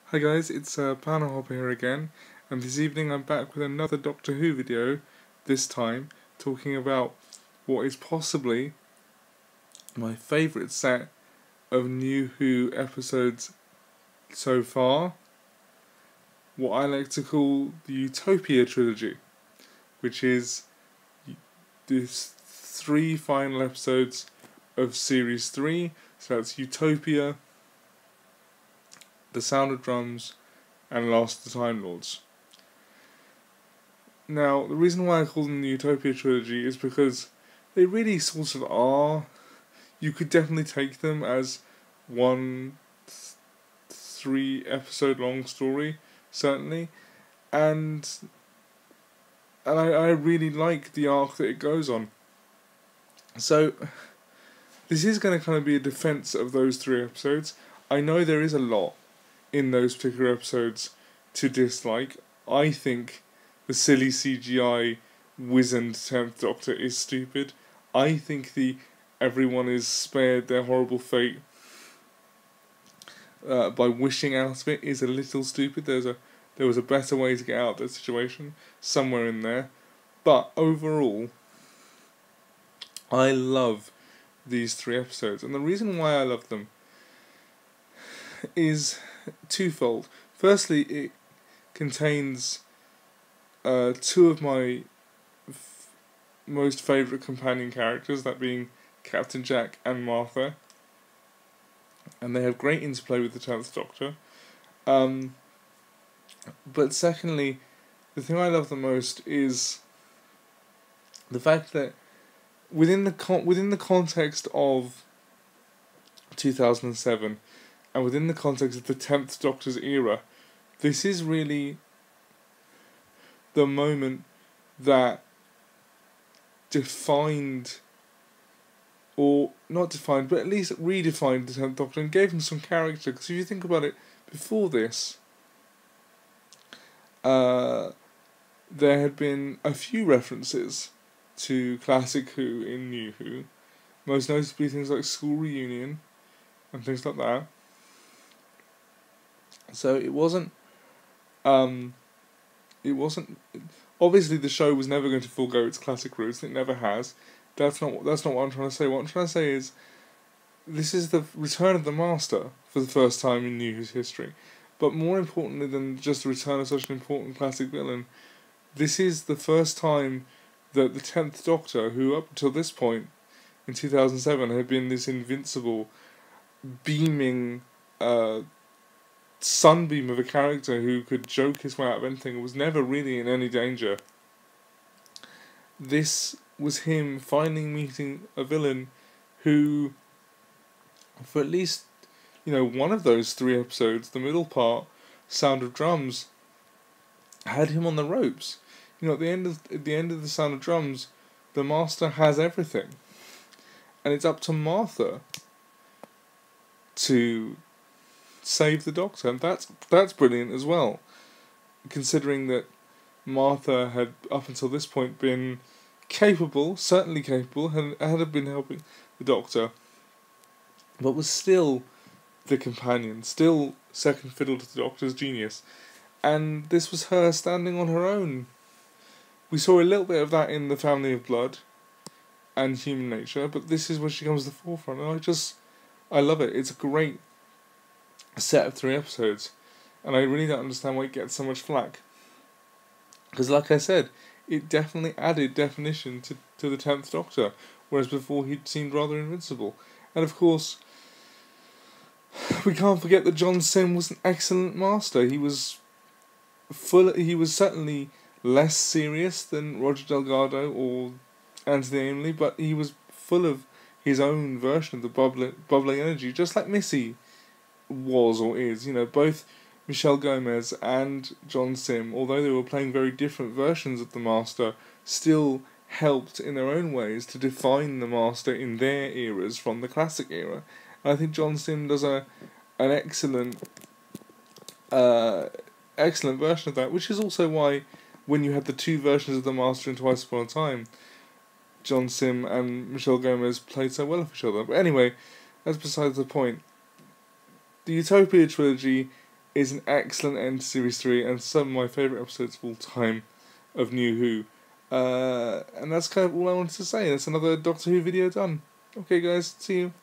Hi guys, it's PanelHopper here again, and this evening I'm back with another Doctor Who video, this time talking about what is possibly my favourite set of New Who episodes so far, what I like to call the Utopia Trilogy, which is the three final episodes of Series 3, so that's Utopia, The Sound of Drums, and Last of the Time Lords. Now, the reason why I call them the Utopia Trilogy is because they really sort of are. You could definitely take them as one 3-episode long story, certainly, and I really like the arc that it goes on. So, this is going to kind of be a defense of those 3 episodes. I know there is a lot in those particular episodes to dislike. I think the silly CGI wizened 10th Doctor is stupid. I think the everyone is spared their horrible fate by wishing out of it is a little stupid. There was a better way to get out of that situation somewhere in there. But overall, I love these 3 episodes, and the reason why I love them is twofold. Firstly, it contains 2 of my most favourite companion characters, that being Captain Jack and Martha, and they have great interplay with the 10th Doctor. But secondly, the thing I love the most is the fact that within the context of 2007, and within the context of the 10th Doctor's era, this is really the moment that defined, or not defined, but at least redefined the 10th Doctor and gave him some character. Because if you think about it, before this, there had been a few references to classic Who in New Who, most notably things like School Reunion and things like that. So it wasn't obviously the show was never going to forego its classic roots. It never has. That's not what I'm trying to say. What I'm trying to say is this is the return of the Master for the first time in New Who's history. But more importantly than just the return of such an important classic villain, this is the first time that the 10th Doctor, who up until this point in 2007 had been this invincible, beaming sunbeam of a character who could joke his way out of anything and was never really in any danger. This was him finally meeting a villain who, for at least, one of those 3 episodes, the middle part, Sound of Drums, had him on the ropes. At the end of the Sound of Drums, the Master has everything, and it's up to Martha to save the Doctor, and that's brilliant as well, considering that Martha had up until this point been certainly capable, had been helping the Doctor, but was still the companion, still second fiddle to the Doctor's genius, and this was her standing on her own. We saw a little bit of that in The Family of Blood and Human Nature, but this is where she comes to the forefront, and I love it. It's a great set of 3 episodes, and I really don't understand why it gets so much flack. Because, like I said, it definitely added definition to the 10th Doctor, whereas before he'd seemed rather invincible. And of course, we can't forget that John Sim was an excellent Master. He was certainly less serious than Roger Delgado or Anthony Ainley, but he was full of his own version of the bubbling energy, just like Missy was or is. Both Michelle Gomez and John Sim, although they were playing very different versions of the Master, still helped in their own ways to define the Master in their eras from the classic era. And I think John Sim does an excellent version of that, which is also why when you had the 2 versions of the Master in Twice Upon a Time, John Sim and Michelle Gomez played so well with each other. But anyway, that's besides the point. The Utopia Trilogy is an excellent end to Series 3 and some of my favourite episodes of all time of New Who. And that's kind of all I wanted to say. That's another Doctor Who video done. Okay guys, see you.